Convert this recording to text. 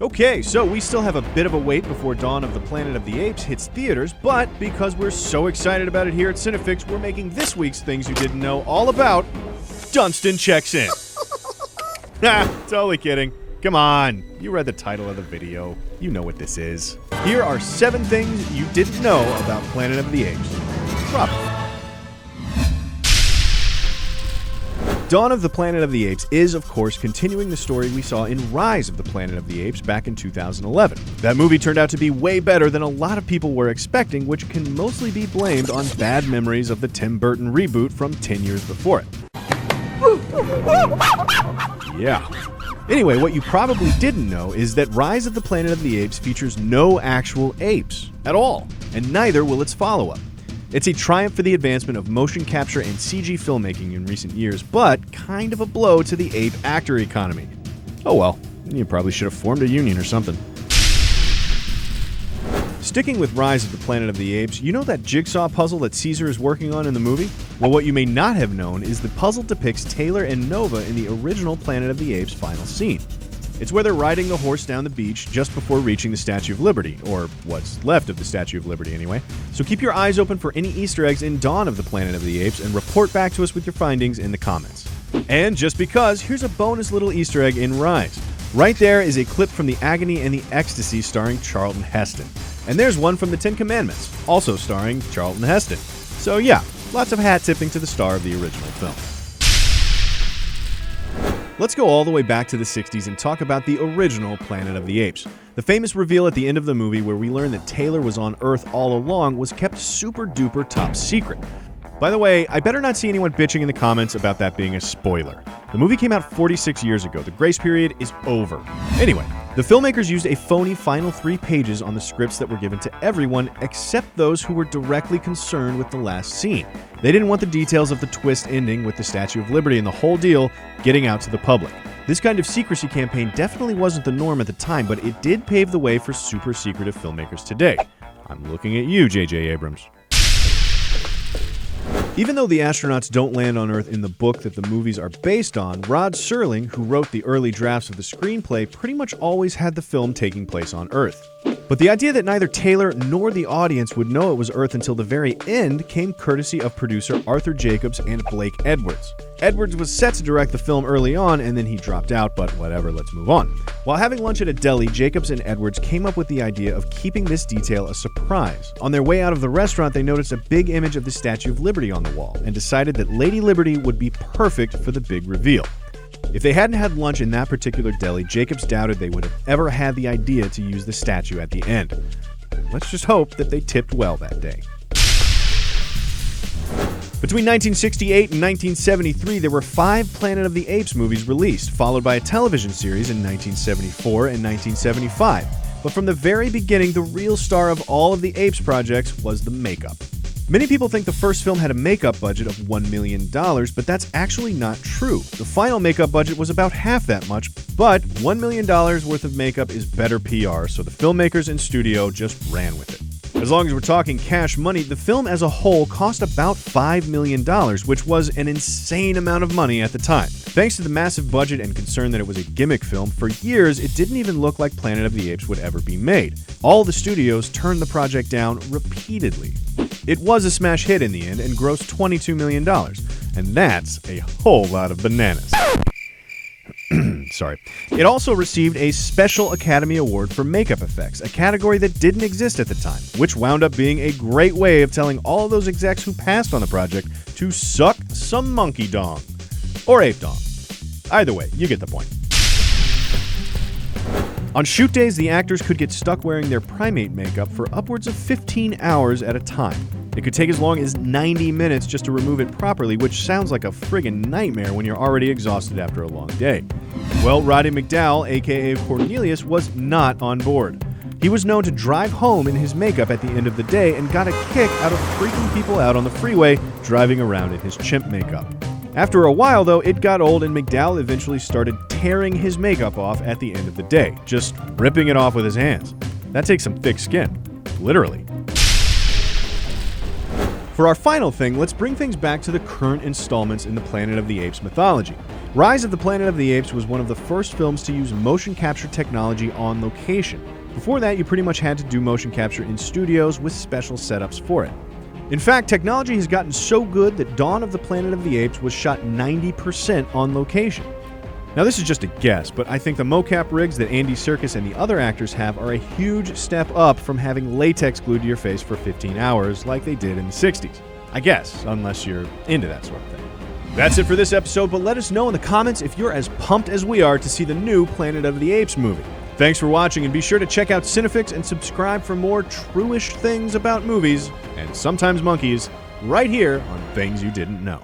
Okay, so we still have a bit of a wait before Dawn of the Planet of the Apes hits theaters, but because we're so excited about it here at Cinefix, we're making this week's Things You Didn't Know all about Dunstan Checks In. Totally kidding. Come on, you read the title of the video. You know what this is. Here are 7 things you didn't know about Planet of the Apes. Probably. Dawn of the Planet of the Apes is, of course, continuing the story we saw in Rise of the Planet of the Apes back in 2011. That movie turned out to be way better than a lot of people were expecting, which can mostly be blamed on bad memories of the Tim Burton reboot from 10 years before it. Yeah. Anyway, what you probably didn't know is that Rise of the Planet of the Apes features no actual apes at all, and neither will its follow-up. It's a triumph for the advancement of motion capture and CG filmmaking in recent years, but kind of a blow to the ape actor economy. Oh well, you probably should have formed a union or something. Sticking with Rise of the Planet of the Apes, you know that jigsaw puzzle that Caesar is working on in the movie? Well, what you may not have known is the puzzle depicts Taylor and Nova in the original Planet of the Apes final scene. It's where they're riding the horse down the beach just before reaching the Statue of Liberty, or what's left of the Statue of Liberty anyway. So keep your eyes open for any Easter eggs in Dawn of the Planet of the Apes and report back to us with your findings in the comments. And just because, here's a bonus little Easter egg in Rise. Right there is a clip from The Agony and the Ecstasy starring Charlton Heston. And there's one from The Ten Commandments, also starring Charlton Heston. So yeah, lots of hat tipping to the star of the original film. Let's go all the way back to the 60s and talk about the original Planet of the Apes. The famous reveal at the end of the movie where we learn that Taylor was on Earth all along was kept super duper top secret. By the way, I better not see anyone bitching in the comments about that being a spoiler. The movie came out 46 years ago. The grace period is over. Anyway, the filmmakers used a phony final 3 pages on the scripts that were given to everyone except those who were directly concerned with the last scene. They didn't want the details of the twist ending with the Statue of Liberty and the whole deal getting out to the public. This kind of secrecy campaign definitely wasn't the norm at the time, but it did pave the way for super secretive filmmakers today. I'm looking at you, J.J. Abrams. Even though the astronauts don't land on Earth in the book that the movies are based on, Rod Serling, who wrote the early drafts of the screenplay, pretty much always had the film taking place on Earth. But the idea that neither Taylor nor the audience would know it was Earth until the very end came courtesy of producer Arthur Jacobs and Blake Edwards. Edwards was set to direct the film early on, and then he dropped out, but whatever, let's move on. While having lunch at a deli, Jacobs and Edwards came up with the idea of keeping this detail a surprise. On their way out of the restaurant, they noticed a big image of the Statue of Liberty on the wall, and decided that Lady Liberty would be perfect for the big reveal. If they hadn't had lunch in that particular deli, Jacobs doubted they would have ever had the idea to use the statue at the end. Let's just hope that they tipped well that day. Between 1968 and 1973, there were 5 Planet of the Apes movies released, followed by a television series in 1974 and 1975. But from the very beginning, the real star of all of the Apes projects was the makeup. Many people think the first film had a makeup budget of $1 million, but that's actually not true. The final makeup budget was about half that much, but $1 million worth of makeup is better PR, so the filmmakers and studio just ran with it. As long as we're talking cash money, the film as a whole cost about $5 million, which was an insane amount of money at the time. Thanks to the massive budget and concern that it was a gimmick film, for years it didn't even look like Planet of the Apes would ever be made. All the studios turned the project down repeatedly. It was a smash hit in the end and grossed $22 million, and that's a whole lot of bananas. Sorry. It also received a Special Academy Award for Makeup Effects, a category that didn't exist at the time, which wound up being a great way of telling all of those execs who passed on the project to suck some monkey dong. Or ape dong. Either way, you get the point. On shoot days, the actors could get stuck wearing their primate makeup for upwards of 15 hours at a time. It could take as long as 90 minutes just to remove it properly, which sounds like a friggin' nightmare when you're already exhausted after a long day. Well, Roddy McDowall, aka Cornelius, was not on board. He was known to drive home in his makeup at the end of the day and got a kick out of freaking people out on the freeway driving around in his chimp makeup. After a while, though, it got old and McDowall eventually started tearing his makeup off at the end of the day, just ripping it off with his hands. That takes some thick skin. Literally. For our final thing, let's bring things back to the current installments in the Planet of the Apes mythology. Rise of the Planet of the Apes was one of the first films to use motion capture technology on location. Before that, you pretty much had to do motion capture in studios with special setups for it. In fact, technology has gotten so good that Dawn of the Planet of the Apes was shot 90% on location. Now, this is just a guess, but I think the mocap rigs that Andy Serkis and the other actors have are a huge step up from having latex glued to your face for 15 hours like they did in the 60s. I guess, unless you're into that sort of thing. That's it for this episode, but let us know in the comments if you're as pumped as we are to see the new Planet of the Apes movie. Thanks for watching, and be sure to check out Cinefix and subscribe for more true-ish things about movies, and sometimes monkeys, right here on Things You Didn't Know.